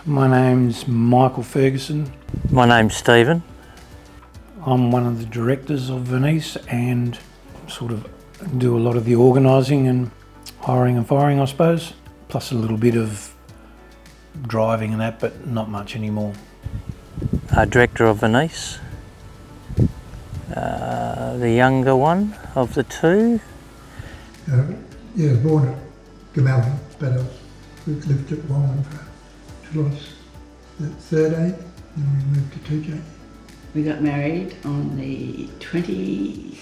My name's Michael Ferguson. My name's Stephen. I'm one of the directors of Vernice and sort of do a lot of the organising and hiring and firing, I suppose, plus a little bit of driving and that, but not much anymore. Director of Vernice, the younger one of the two. Born at Gamellan, but we've lived at Wongman till I was 13, and we moved to 2J. We got married on the 24th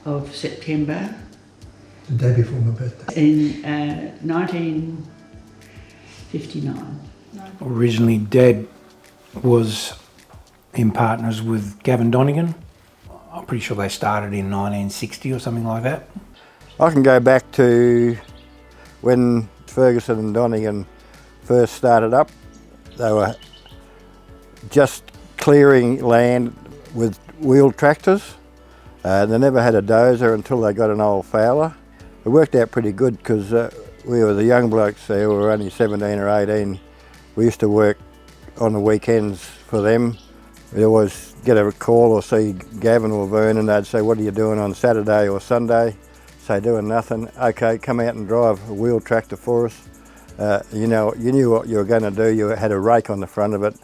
of September. The day before my birthday. In 1959. Originally, Dad was in partners with Gavin Donegan. I'm pretty sure they started in 1960 or something like that. I can go back to when Ferguson and Donegan first started up. They were just clearing land with wheel tractors. They never had a dozer until they got an old fowler. It worked out pretty good because we were the young blokes there. We were only 17 or 18. We used to work on the weekends for them. We'd always get a call or see Gavin or Vern and they'd say, "What are you doing on Saturday or Sunday?" Say, "Doing nothing." "Okay, come out and drive a wheel tractor for us." You knew what you were going to do. You had a rake on the front of it.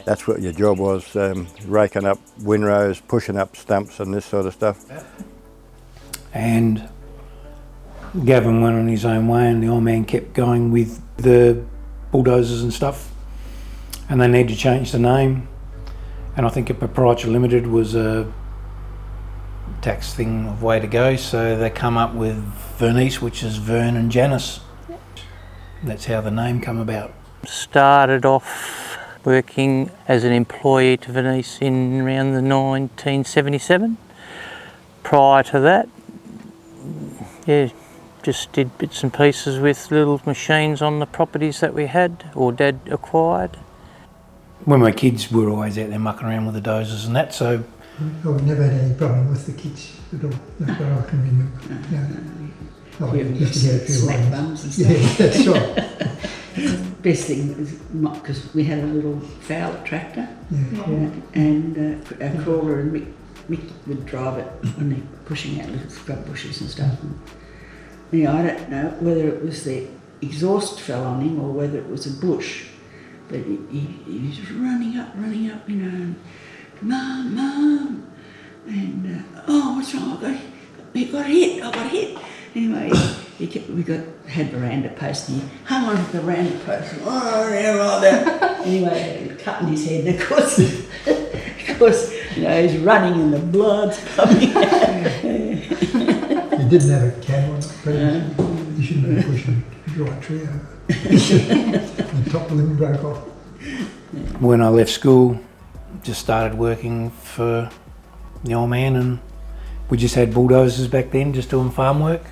That's what your job was, raking up windrows, pushing up stumps and this sort of stuff. And Gavin went on his own way and the old man kept going with the bulldozers and stuff. And they need to change the name. And I think a proprietary limited was a tax thing of way to go. So they come up with Vernice, which is Vern and Janice. That's how the name come about. Started off working as an employee to Vernice in around the 1977. Prior to that, just did bits and pieces with little machines on the properties that we had or Dad acquired. When we were kids, we were always out there mucking around with the dozers and that, so... I've never had any problem with the kids at all, not that I can remember. No. I used to get a few smack lines. bums and stuff. Yeah, that's right. Best thing was because we had a little fowler tractor, and our crawler and Mick would drive it when they're pushing out little scrub bushes and stuff. And, I don't know whether it was the exhaust fell on him or whether it was a bush, but he was running up, and Mum, and oh, what's wrong? I got hit. Anyway, we had veranda post and he hung on to the veranda post. Oh, yeah, right there. Anyway, cutting his head. And of course, he's running and the blood's coming out. He didn't have a cab on it, but he shouldn't have been pushing the right tree over. The top of him broke off. When I left school, just started working for the old man, and we just had bulldozers back then, just doing farm work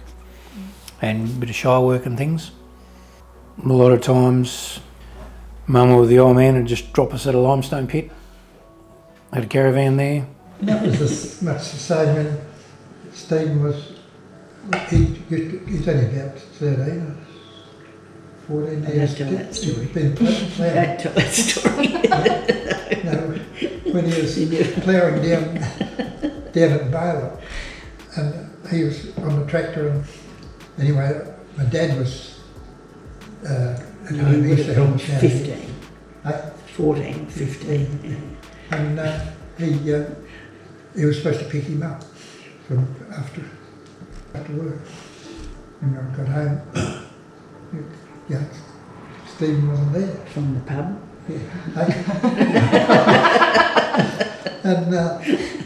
and a bit of shire work and things. A lot of times, Mum or the old man would just drop us at a limestone pit. Had a caravan there. That was much the same when Stephen was, he's only about 13 or 14 years. Don't tell that story. Been ploughing. Don't tell that story. No, when he was ploughing down at Baylor, and he was on the tractor, and anyway, my dad was at home. He used to help us out. 15. 14, 15. And he was supposed to pick him up from after work. And when I got home, Stephen wasn't there. From the pub? Yeah. And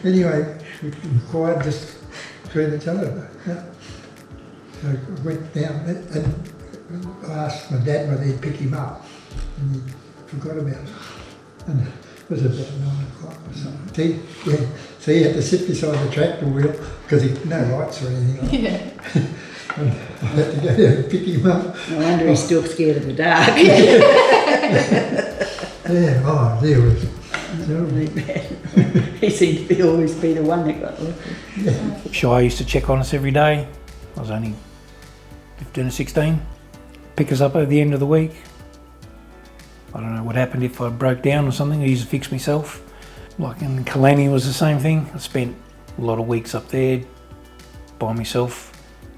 anyway, we inquired just between each other. So I went down and I asked my dad whether he'd pick him up, and he forgot about it. And it was about 9 o'clock or something. So he had to sit beside the tractor wheel because he had no lights or anything like that. And I had to go down and pick him up. No wonder he's still scared of the dark. Yeah, oh, there was. He seemed to always be the one that got lucky. Shire used to check on us every day. I was only 15 or 16. pick us up at the end of the week. I don't know what happened if I broke down or something. I used to fix myself. Like in Kalani was the same thing. I spent a lot of weeks up there by myself.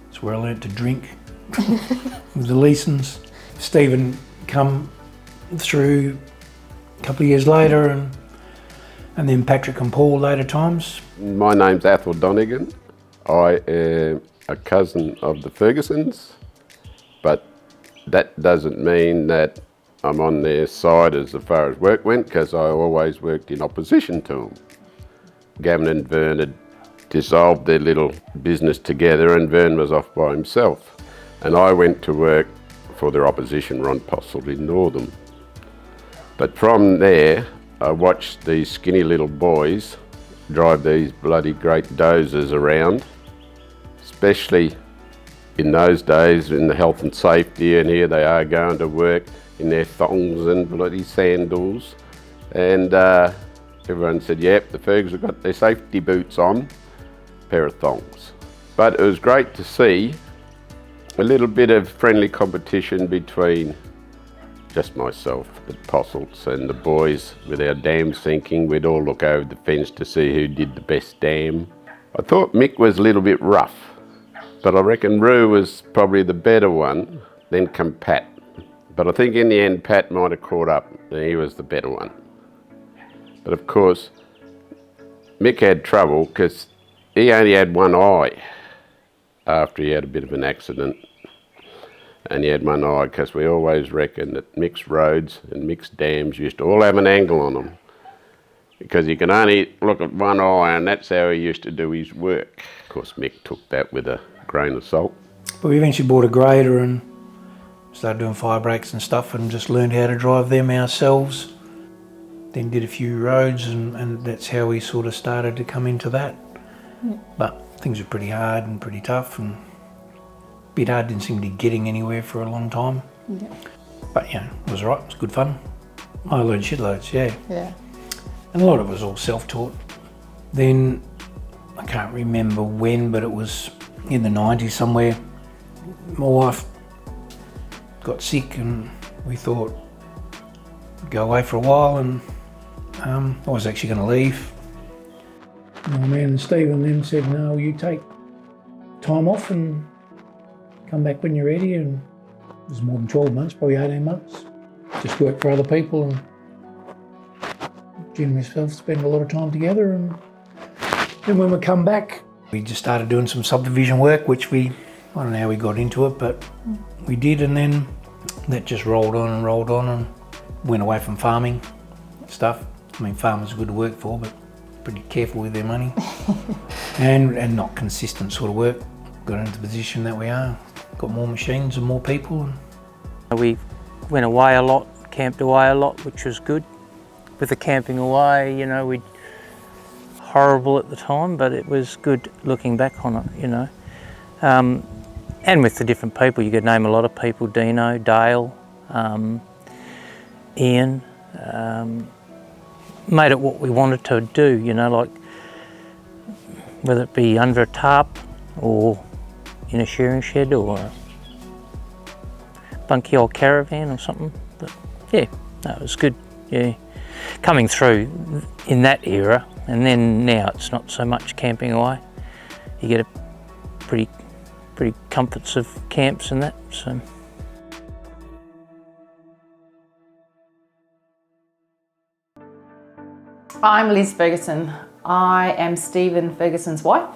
It's where I learnt to drink with the Leesons. Stephen come through a couple of years later, and then Patrick and Paul later times. My name's Athel Donegan. I am a cousin of the Fergusons, but that doesn't mean that I'm on their side as far as work went, because I always worked in opposition to them. Gavin and Vern had dissolved their little business together, and Vern was off by himself. And I went to work for their opposition, Ron Postle in Northam. But from there, I watched these skinny little boys drive these bloody great dozers around, especially in those days in the health and safety, and here they are going to work in their thongs and bloody sandals. And everyone said, yep, the Fergs have got their safety boots on, pair of thongs. But it was great to see a little bit of friendly competition between just myself, the Postles, and the boys with our dam sinking. We'd all look over the fence to see who did the best dam. I thought Mick was a little bit rough, but I reckon Roo was probably the better one, then come Pat. But I think in the end Pat might have caught up and he was the better one. But of course, Mick had trouble because he only had one eye after he had a bit of an accident. And he had one eye because we always reckoned that Mick's roads and Mick's dams used to all have an angle on them, because he could only look at one eye, and that's how he used to do his work. Of course, Mick took that with a grain of salt. But we eventually bought a grader and started doing fire breaks and stuff, and just learned how to drive them ourselves. Then did a few roads, and that's how we sort of started to come into that. But things were pretty hard and pretty tough, and a bit hard, didn't seem to be getting anywhere for a long time. Yeah. But yeah, it was alright, it was good fun. I learned shitloads, yeah. Yeah. And a lot of it was all self-taught. Then, I can't remember when, but it was in the 90s somewhere. My wife got sick and we thought we'd go away for a while, and I was actually going to leave. My man Stephen then said, no, you take time off and come back when you're ready. And it was more than 12 months, probably 18 months. Just work for other people, and Jim and myself spend a lot of time together. And then when we come back, we just started doing some subdivision work, which I don't know how we got into it, but we did, and then that just rolled on and went away from farming stuff. I mean, farmers are good to work for, but pretty careful with their money. and not consistent sort of work. Got into the position that we are. Got more machines and more people. We went away a lot, camped away a lot, which was good. With the camping away, you know, horrible at the time, but it was good looking back on it, you know. And with the different people, you could name a lot of people: Dino, Dale, Ian. Made it what we wanted to do, you know, like whether it be under a tarp or in a shearing shed or a bunky old caravan or something. But yeah, no, it was good, yeah. Coming through in that era, and then now it's not so much camping away. You get a pretty comforts of camps and that, so. I'm Liz Ferguson. I am Stephen Ferguson's wife.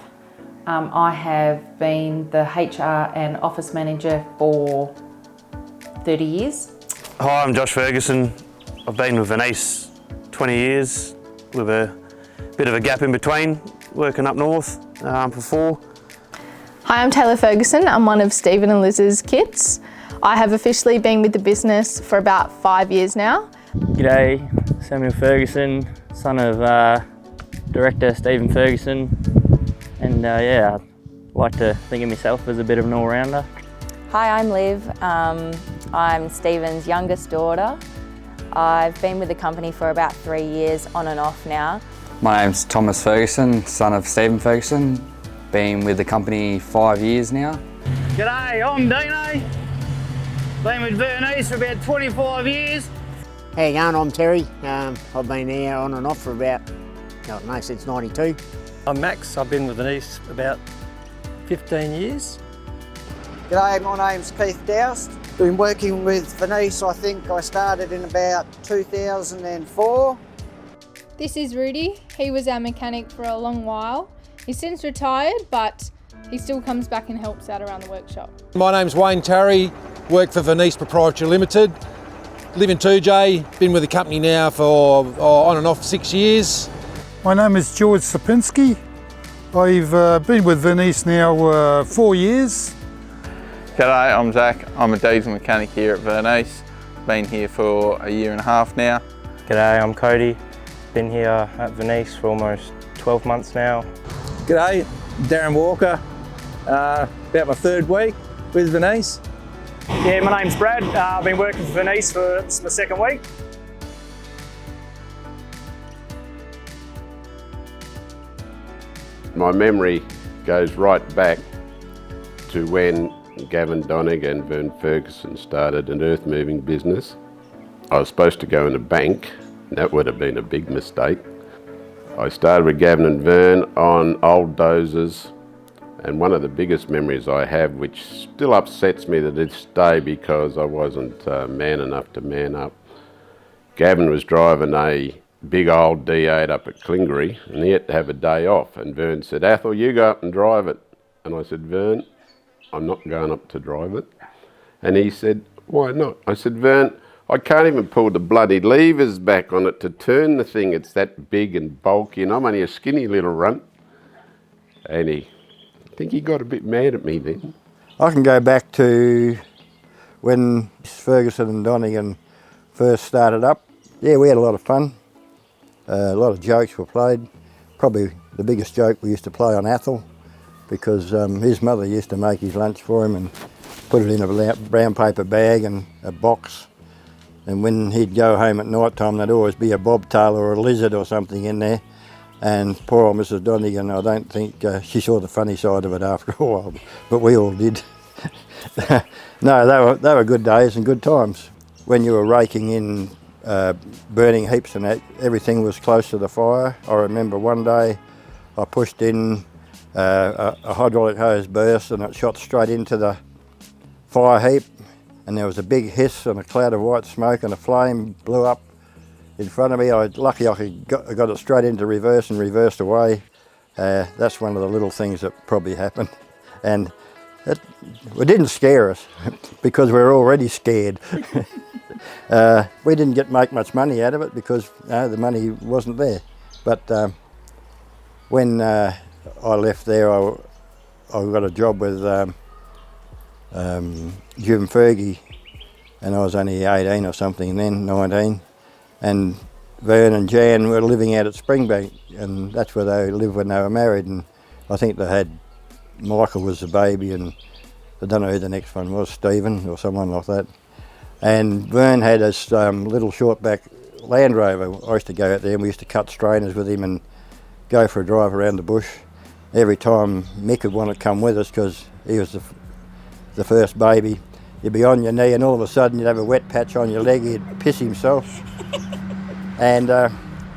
I have been the HR and office manager for 30 years. Hi, I'm Josh Ferguson. I've been with Vernice 20 years with a bit of a gap in between, working up north for 4. Hi, I'm Taylor Ferguson. I'm one of Stephen and Liz's kids. I have officially been with the business for about 5 years now. G'day, Samuel Ferguson, son of director Stephen Ferguson, and yeah, I like to think of myself as a bit of an all-rounder. Hi, I'm Liv. I'm Stephen's youngest daughter. I've been with the company for about 3 years, on and off now. My name's Thomas Ferguson, son of Stephen Ferguson. Been with the company 5 years now. G'day, I'm Dino. Been with Vernice for about 25 years. How you going? I'm Terry. I've been here on and off for about, I don't know, since '92. I'm Max. I've been with Vernice about 15 years. G'day, my name's Keith Doust. Been working with Vernice, I think I started in about 2004. This is Rudy. He was our mechanic for a long while. He's since retired, but he still comes back and helps out around the workshop. My name's Wayne Tarry, work for Vernice Pty Ltd. Live in 2J, been with the company now for on and off 6 years. My name is George Sapinski. I've been with Vernice now 4 years. G'day, I'm Zach. I'm a diesel mechanic here at Vernice. Been here for a year and a half now. G'day, I'm Cody. Been here at Vernice for almost 12 months now. G'day, Darren Walker. About my 3rd week with Vernice. Yeah, my name's Brad. I've been working for Vernice for this is my 2nd week. My memory goes right back to when Gavin Donnigan and Vern Ferguson started an earth moving business. I was supposed to go in a bank. That would have been a big mistake. I started with Gavin and Vern on old dozers, and one of the biggest memories I have, which still upsets me to this day because I wasn't man enough to man up. Gavin was driving a big old D8 up at Klingery, and he had to have a day off, and Vern said, "Athel, you go up and drive it." And I said, "Vern, I'm not going up to drive it." And he said, "Why not?" I said, "Vern, I can't even pull the bloody levers back on it to turn the thing. It's that big and bulky, and I'm only a skinny little runt." And I think he got a bit mad at me then. I can go back to when Ferguson and Donnigan first started up. Yeah, we had a lot of fun. A lot of jokes were played. Probably the biggest joke we used to play on Athel, because his mother used to make his lunch for him and put it in a brown paper bag and a box. And when he'd go home at night time, there'd always be a bobtail or a lizard or something in there. And poor old Mrs. Donnigan, I don't think she saw the funny side of it after a while, but we all did. No, they were good days and good times. When you were raking in burning heaps and that, everything was close to the fire. I remember one day I pushed in, a hydraulic hose burst and it shot straight into the fire heap, and there was a big hiss and a cloud of white smoke and a flame blew up in front of me. Lucky I got it straight into reverse and reversed away. That's one of the little things that probably happened. And it didn't scare us because we were already scared. We didn't make much money out of it because the money wasn't there. But when I left there, I got a job with Jim Fergie, and I was only 18 or something then, 19. And Vern and Jan were living out at Springbank, and that's where they lived when they were married. And I think they had, Michael was the baby, and I don't know who the next one was, Stephen or someone like that. And Vern had this little shortback Land Rover. I used to go out there and we used to cut strainers with him and go for a drive around the bush. Every time Mick would want to come with us because he was the first baby, you'd be on your knee and all of a sudden you'd have a wet patch on your leg, he'd piss himself. And I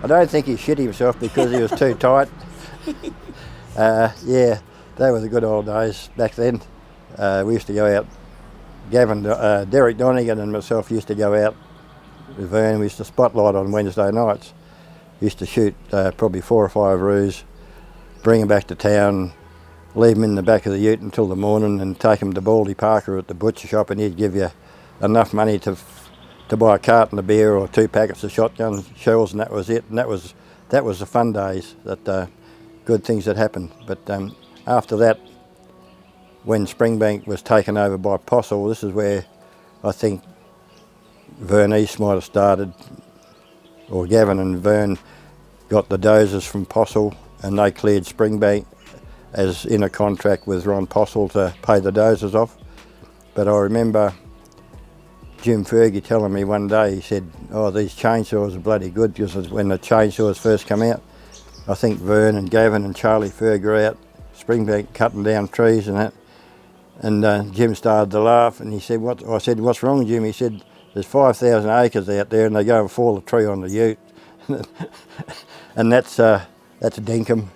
don't think he shit himself because he was too tight. Yeah, they were the good old days back then. We used to go out, Derek Donnigan and myself used to go out with Vern. We used to spotlight on Wednesday nights. We used to shoot probably 4 or 5 roos, bring them back to town, leave them in the back of the ute until the morning and take them to Baldy Parker at the butcher shop, and he'd give you enough money to buy a carton of beer or 2 packets of shotgun shells, and that was it. And that was the fun days, that good things that happened. But after that, when Springbank was taken over by Postle, this is where I think Vernice might have started, or Gavin and Vern got the dozers from Postle and they cleared Springbank as in a contract with Ron Postle to pay the dozers off. But I remember Jim Fergie telling me one day, he said, "Oh, these chainsaws are bloody good," because when the chainsaws first come out, I think Vern and Gavin and Charlie Ferg were out Springbank cutting down trees and that. And Jim started to laugh, and he said, "What?" I said, "What's wrong, Jim?" He said, "There's 5,000 acres out there, and they go and fall a tree on the ute." And that's a dinkum.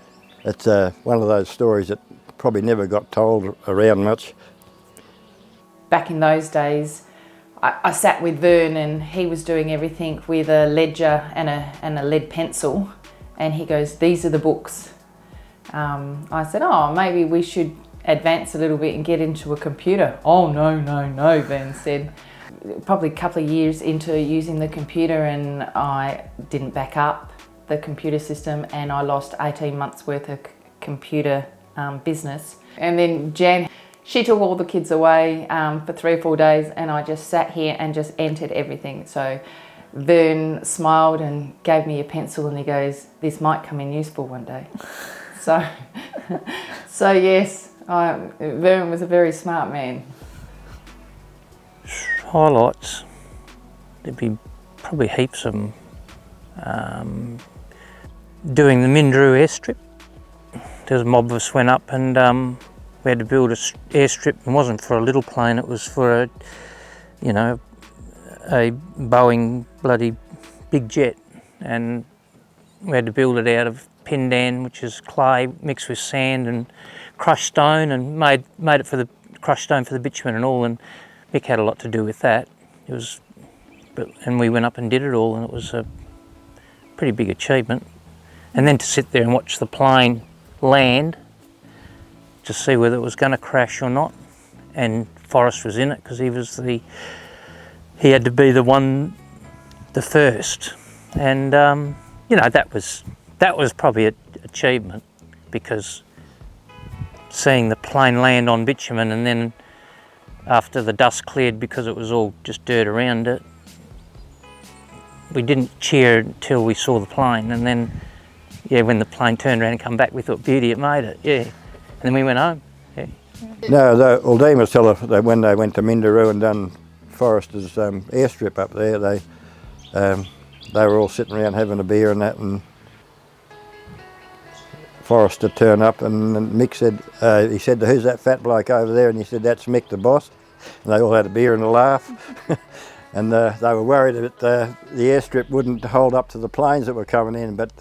It's one of those stories that probably never got told around much. Back in those days, I sat with Vern, and he was doing everything with a ledger and a lead pencil, and he goes, "These are the books." I said, "Oh, maybe we should advance a little bit and get into a computer." "Oh, no, no, no," Vern said. Probably a couple of years into using the computer, and I didn't back up the computer system, and I lost 18 months worth of computer business. And then Jan, she took all the kids away for 3 or 4 days, and I just sat here and just entered everything. So Vern smiled and gave me a pencil, and he goes, "This might come in useful one day." So yes, Vern was a very smart man. Highlights, there'd be probably heaps of them. Doing the Mindrew airstrip, there was a mob of us went up, and we had to build an airstrip. It wasn't for a little plane, it was for a Boeing bloody big jet, and we had to build it out of pindan, which is clay mixed with sand and crushed stone, and made it for the crushed stone for the bitumen and all, and Mick had a lot to do with that. And we went up and did it all, and it was a pretty big achievement. And then to sit there and watch the plane land to see whether it was going to crash or not, and Forrest was in it because he had to be the first, and that was probably an achievement, because seeing the plane land on bitumen, and then after the dust cleared, because it was all just dirt around it, we didn't cheer until we saw the plane, and then when the plane turned around and come back, we thought, beauty, it made it, and then we went home. No, Aldine was telling us that when they went to Minderoo and done Forrester's airstrip up there, they were all sitting around having a beer and that, and Forrester turned up, and Mick said, he said, "Who's that fat bloke over there?" And he said, "That's Mick, the boss." And they all had a beer and a laugh. And they were worried that the airstrip wouldn't hold up to the planes that were coming in, but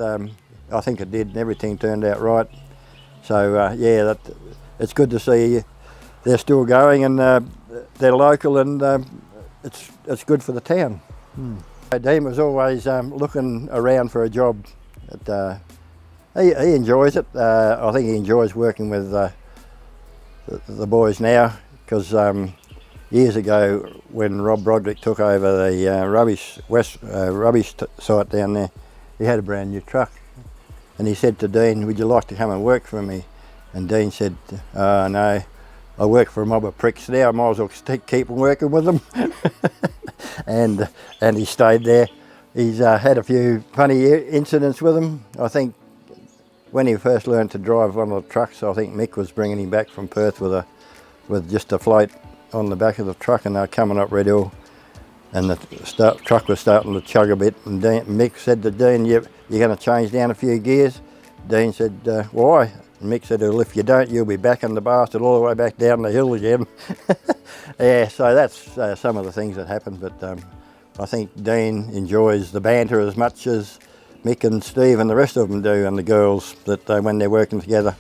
I think it did, and everything turned out right. So it's good to see they're still going, and they're local, and it's good for the town. Dean was always looking around for a job. He enjoys it. I think he enjoys working with the boys now, because years ago when Rob Broderick took over the rubbish site down there, he had a brand new truck, and he said to Dean, "Would you like to come and work for me?" And Dean said, "No, I work for a mob of pricks now, I might as well keep working with them." and he stayed there. He's had a few funny incidents with them. I think when he first learned to drive one of the trucks, I think Mick was bringing him back from Perth with just a float on the back of the truck, and they were coming up Red Hill, and the truck was starting to chug a bit, and Mick said to Dean, "You're going to change down a few gears?" Dean said, "Why?" And Mick said, "Well, if you don't, you'll be backing the bastard all the way back down the hill again." Yeah, so that's some of the things that happen, but I think Dean enjoys the banter as much as Mick and Steve and the rest of them do, and the girls, that when they're working together.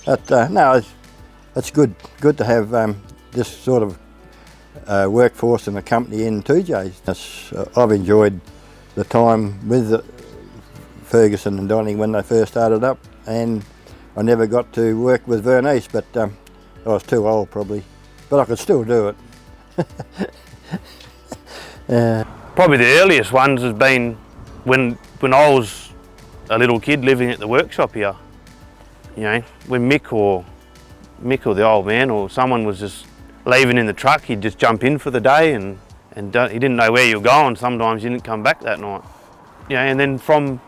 But no, it's good to have this sort of workforce and a company in 2J's. I've enjoyed the time with Ferguson and Donny when they first started up, and I never got to work with Vernice, but I was too old probably, but I could still do it. Probably the earliest ones has been when I was a little kid living at the workshop here. When Mick or the old man or someone was just leaving in the truck, he'd just jump in for the day, and he didn't know where you were going. Sometimes you didn't come back that night. And then from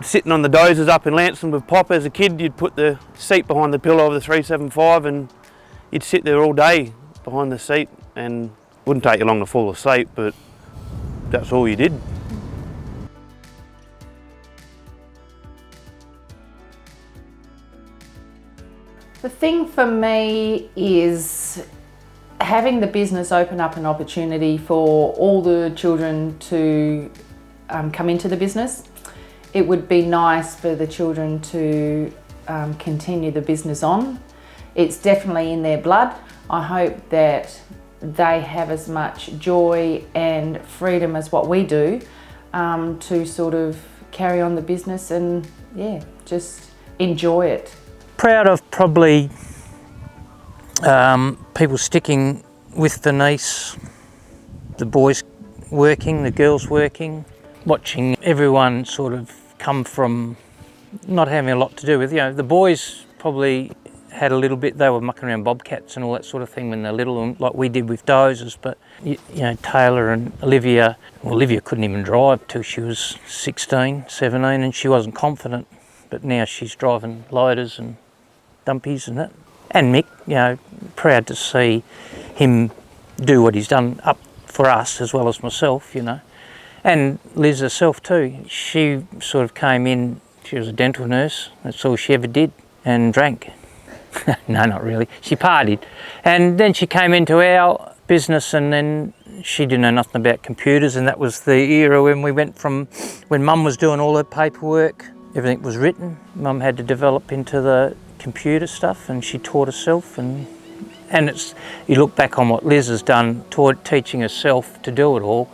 sitting on the dozers up in Lanston with Pop as a kid, you'd put the seat behind the pillow of the 375, and you'd sit there all day behind the seat, and it wouldn't take you long to fall asleep, but that's all you did. The thing for me is having the business open up an opportunity for all the children to come into the business. It would be nice for the children to continue the business on. It's definitely in their blood. I hope that they have as much joy and freedom as what we do to sort of carry on the business and yeah, just enjoy it. Proud of probably people sticking with Vernice, the boys working, the girls working, watching everyone sort of come from not having a lot to do with, you know, the boys probably had a little bit, they were mucking around bobcats and all that sort of thing when they're little, like we did with dozers, but you know, Taylor and Olivia, well, Olivia couldn't even drive till she was 16, 17 and she wasn't confident, but now she's driving loaders and dumpies and that. And Mick, you know, proud to see him do what he's done up for us as well as myself, you know. And Liz herself too, she sort of came in, she was a dental nurse, that's all she ever did, and drank. No, not really, she partied. And then she came into our business and then she didn't know nothing about computers, and that was the era when we went from, when Mum was doing all her paperwork, everything was written, Mum had to develop into the computer stuff and she taught herself, and it's, you look back on what Liz has done, teaching herself to do it all,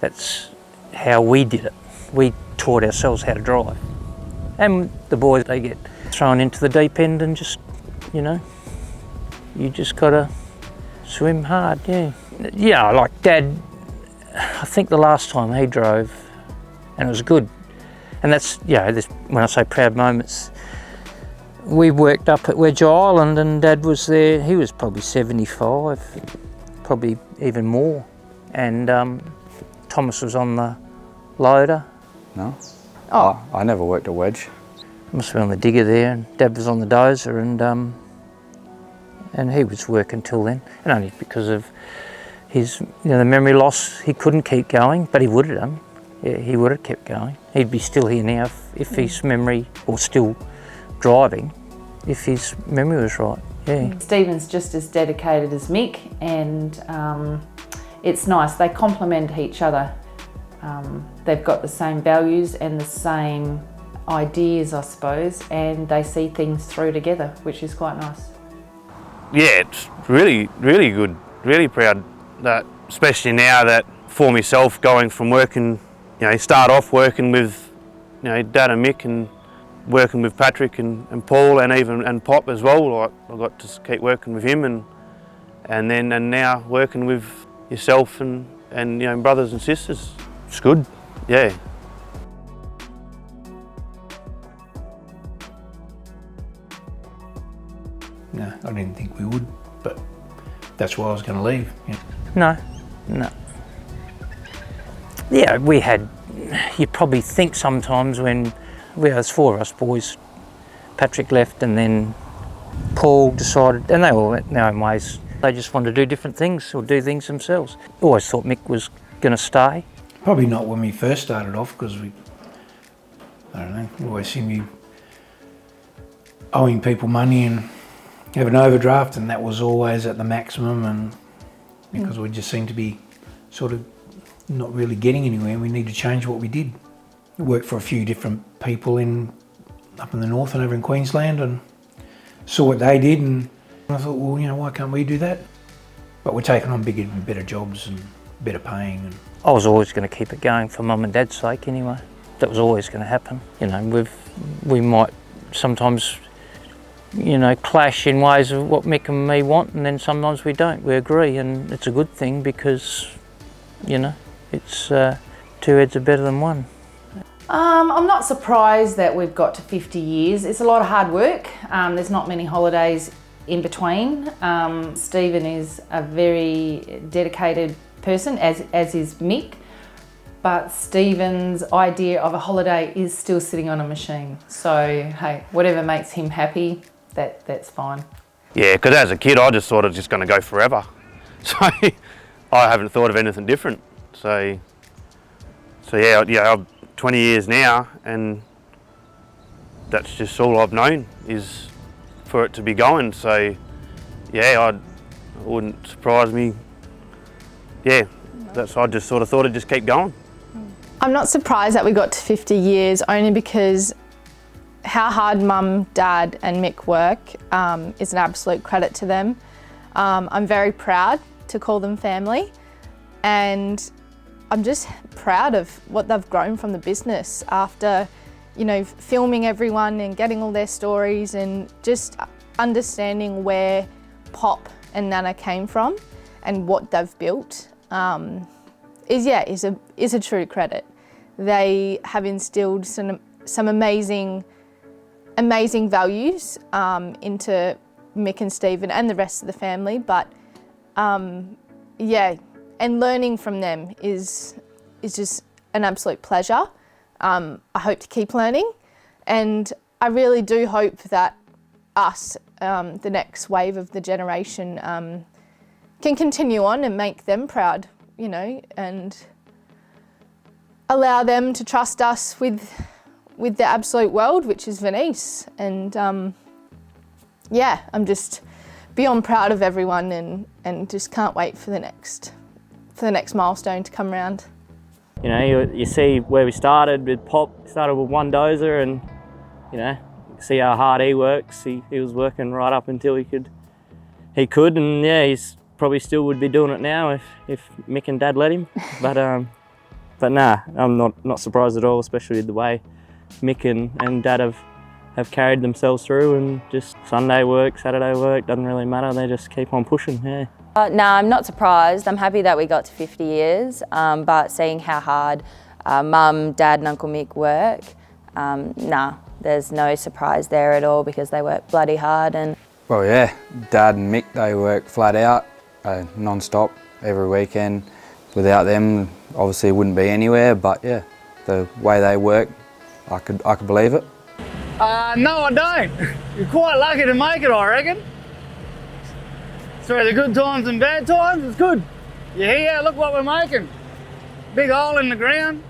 that's how we did it. We taught ourselves how to drive. And the boys, they get thrown into the deep end and just, you know, you just gotta swim hard, yeah. Yeah, like Dad, I think the last time he drove, and it was good. And that's, you know, this, when I say proud moments, we worked up at Wedge Island and Dad was there, he was probably 75, probably even more. And Thomas was on the loader. No. Oh. I never worked at Wedge. Must be on the digger there, and Dad was on the dozer, and he was working till then, and only because of his, you know, the memory loss, he couldn't keep going, but he would have done. Yeah, he would have kept going. He'd be still here now if his memory, or still driving, if his memory was right. Yeah. Stephen's just as dedicated as Mick, and it's nice. They complement each other. They've got the same values and the same ideas, I suppose, and they see things through together, which is quite nice. Yeah, it's really, really good. Really proud that, especially now that for myself, going from working, you know, start off working with, you know, Dad and Mick, and working with Patrick and Paul and Pop as well. Like, I got to keep working with him, and now working with yourself and you know, brothers and sisters. It's good, yeah. No, I didn't think we would, but that's why I was going to leave. Yeah. No. Yeah, we had, you probably think sometimes when, there's four of us boys, Patrick left and then Paul decided, and they all went their own ways. They just wanted to do different things or do things themselves. Always thought Mick was going to stay. Probably not when we first started off, because we, I don't know, we always seemed to be owing people money and have an overdraft, and that was always at the maximum, and because we just seemed to be sort of not really getting anywhere, we need to change what we did. We worked for a few different people up in the north and over in Queensland, and saw what they did, and I thought, well, you know, why can't we do that? But we're taking on bigger and better jobs and better paying. And I was always going to keep it going for Mum and Dad's sake anyway. That was always going to happen. You know, we might sometimes, you know, clash in ways of what Mick and me want, and then sometimes we don't. We agree, and it's a good thing because, you know, it's two heads are better than one. I'm not surprised that we've got to 50 years. It's a lot of hard work. There's not many holidays in between. Stephen is a very dedicated person, as is Mick, but Stephen's idea of a holiday is still sitting on a machine. So, hey, whatever makes him happy, that's fine. Yeah, because as a kid I just thought it was just going to go forever. So I haven't thought of anything different. So yeah, I'm 20 years now, and that's just all I've known is for it to be going. So yeah, it wouldn't surprise me. Yeah, I just sort of thought it'd just keep going. I'm not surprised that we got to 50 years, only because how hard Mum, Dad and Mick work is an absolute credit to them. I'm very proud to call them family, and I'm just proud of what they've grown from the business after, you know, filming everyone and getting all their stories and just understanding where Pop and Nana came from and what they've built is a true credit. They have instilled some amazing values into Mick and Stephen and the rest of the family, but yeah, and learning from them is just an absolute pleasure. I hope to keep learning, and I really do hope that us, the next wave of the generation, can continue on and make them proud, you know, and allow them to trust us with the absolute world, which is Vernice. And yeah, I'm just beyond proud of everyone, and just can't wait for the next milestone to come around. You know, you see where we started with Pop. Started with one dozer, and you know, you see how hard he works. He was working right up until he could, and yeah, he's probably still would be doing it now if Mick and Dad let him. But nah, I'm not surprised at all, especially with the way Mick and Dad have carried themselves through, and just Sunday work, Saturday work, doesn't really matter. They just keep on pushing. Yeah. No, I'm not surprised. I'm happy that we got to 50 years, but seeing how hard Mum, Dad and Uncle Mick work, nah, there's no surprise there at all, because they work bloody hard. And well, yeah, Dad and Mick, they work flat out, non-stop, every weekend. Without them, obviously wouldn't be anywhere, but yeah, the way they work, I could believe it. No, I don't. You're quite lucky to make it, I reckon. Through the good times and bad times, it's good. You hear? Look what we're making. Big hole in the ground.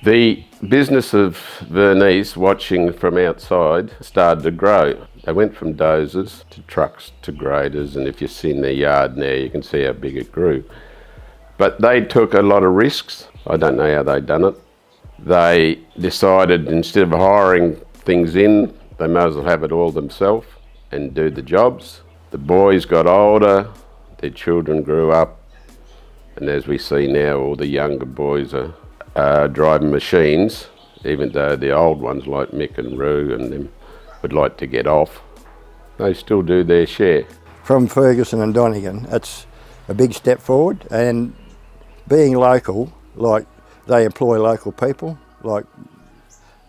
The business of Vernice, watching from outside, started to grow. They went from dozers to trucks to graders, and if you've seen their yard now, you can see how big it grew. But they took a lot of risks. I don't know how they done it. They decided, instead of hiring things in, they might as well have it all themselves and do the jobs. The boys got older, their children grew up, and as we see now, all the younger boys are driving machines, even though the old ones like Mick and Roo and them would like to get off. They still do their share. From Ferguson and Donegan, it's a big step forward, and being local, like they employ local people, like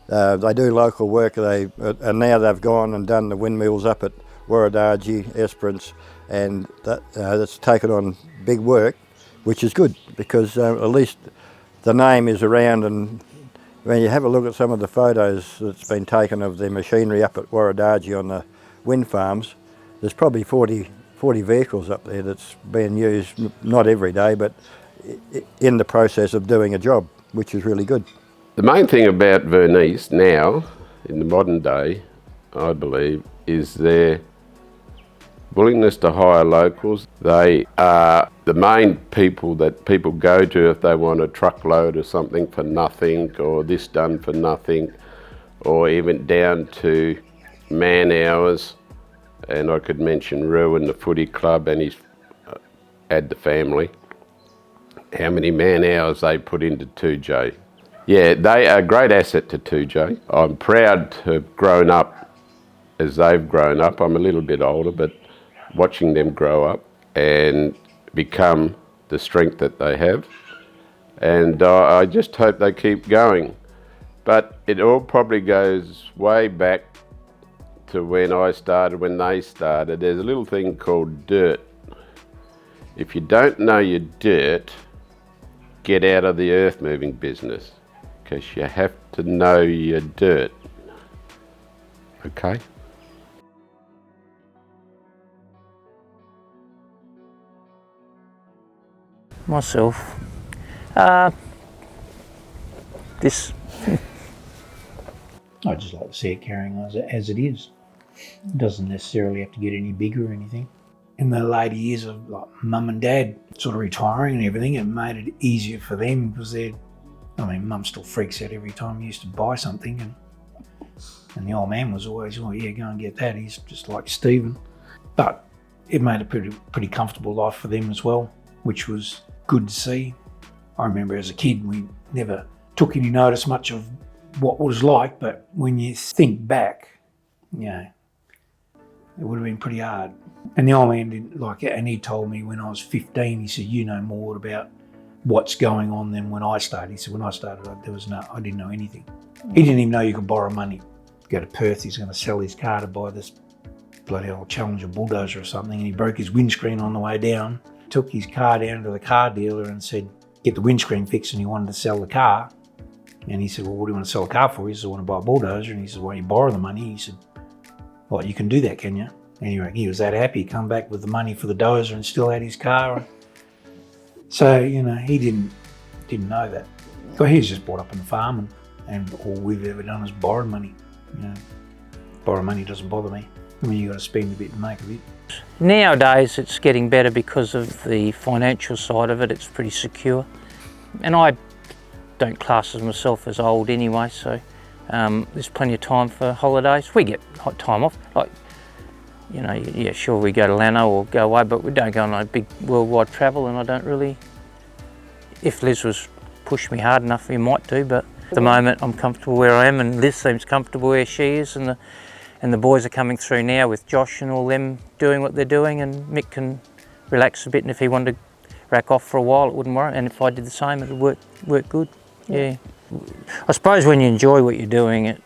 they do local work, and now they've gone and done the windmills up at Warradaji, Esperance, and that's taken on big work, which is good, because at least the name is around. And when you have a look at some of the photos that's been taken of the machinery up at Warradaji on the wind farms, there's probably 40 vehicles up there that's being used, not every day, but in the process of doing a job, which is really good. The main thing about Vernice now, in the modern day, I believe, is their willingness to hire locals. They are the main people that people go to if they want a truckload or something for nothing, or this done for nothing, or even down to man hours. And I could mention Roo and the footy club, and he's had the family. How many man hours they put into 2J. Yeah, they are a great asset to 2J. I'm proud to have grown up as they've grown up. I'm a little bit older, but watching them grow up and become the strength that they have. And I just hope they keep going. But it all probably goes way back to when I started, when they started. There's a little thing called dirt. If you don't know your dirt, get out of the earth moving business, because you have to know your dirt. Okay? Myself, this. I'd just like to see it carrying on as it is. It doesn't necessarily have to get any bigger or anything. In the later years of like mum and dad sort of retiring and everything, it made it easier for them because mum still freaks out every time you used to buy something, and the old man was always, oh yeah, go and get that. He's just like Stephen. But it made a pretty comfortable life for them as well, which was good to see. I remember as a kid, we never took any notice much of what it was like, but when you think back, it would have been pretty hard. And the old man didn't like it, and he told me when I was 15, he said, you know more about what's going on than when I started. He said, when I started, I didn't know anything. He didn't even know you could borrow money. Go to Perth, he's going to sell his car to buy this bloody old Challenger bulldozer or something, and he broke his windscreen on the way down, took his car down to the car dealer and said, get the windscreen fixed, and he wanted to sell the car. And he said, well, what do you want to sell a car for? He said, I want to buy a bulldozer. And he said, why don't you borrow the money? He said, well, you can do that, can you? Anyway, he was that happy. He come back with the money for the dozer and still had his car. So, he didn't know that. So he was just brought up on the farm, and all we've ever done is borrow money. Borrow money doesn't bother me. You got to spend a bit and make a bit. Nowadays it's getting better because of the financial side of it. It's pretty secure. And I don't class myself as old anyway, so there's plenty of time for holidays. We get time off. Like, sure, we go to Lano or go away, but we don't go on a big worldwide travel, and I don't really, if Liz was push me hard enough, we might do, but at the moment I'm comfortable where I am, and Liz seems comfortable where she is, and the boys are coming through now with Josh and all them doing what they're doing, and Mick can relax a bit, and if he wanted to rack off for a while, it wouldn't worry, and if I did the same, it would work good. Yeah. I suppose when you enjoy what you're doing,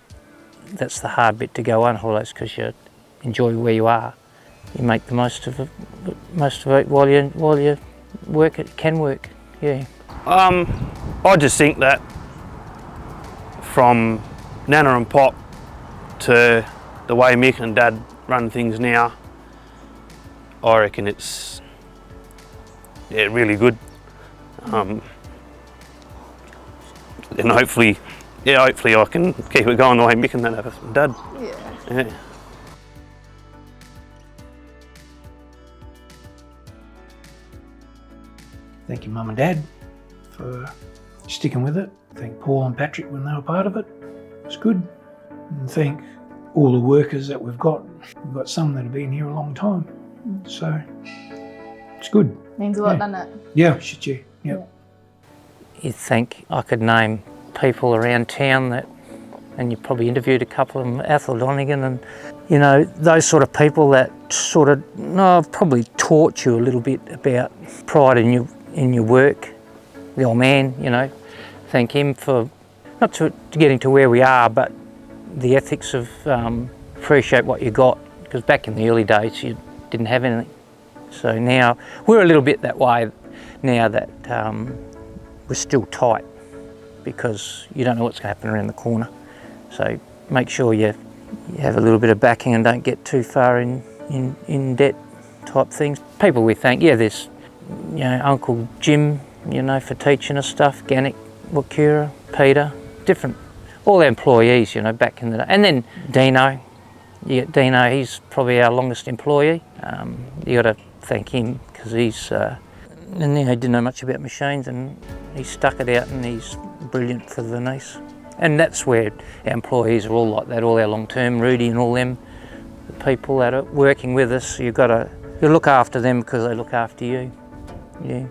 that's the hard bit to go on holidays, because you enjoy where you are. You make the most of it while you work. It can work. Yeah. I just think that from Nana and Pop to the way Mick and Dad run things now, I reckon it's really good. And hopefully I can keep it going the way Mick and Dad have done. Yeah. Thank you, Mum and Dad, for sticking with it. Thank Paul and Patrick when they were part of it. It's good. And thank all the workers that we've got. We've got some that have been here a long time. So it's good. Means a lot, doesn't it? Yeah, shit, yeah. Yep. You'd think I could name people around town that, and you probably interviewed a couple of them, Athol Donegan, and those sort of people that sort of probably taught you a little bit about pride in your work. The old man, thank him for not to getting to where we are, but the ethics of appreciate what you got, because back in the early days you didn't have anything. So now we're a little bit that way now that we're still tight, because you don't know what's going to happen around the corner. So make sure you have a little bit of backing and don't get too far in debt type things. People we thank, there's Uncle Jim, for teaching us stuff, Gannick, Wakura, Peter, different, all our employees, back in the day. And then Dino, Dino, he's probably our longest employee. You got to thank him, because he's, and he didn't know much about machines, and he stuck it out, and he's brilliant for Vernice. And that's where our employees are all like that, all our long-term, Rudy and all them, the people that are working with us, you look after them because they look after you. Yeah.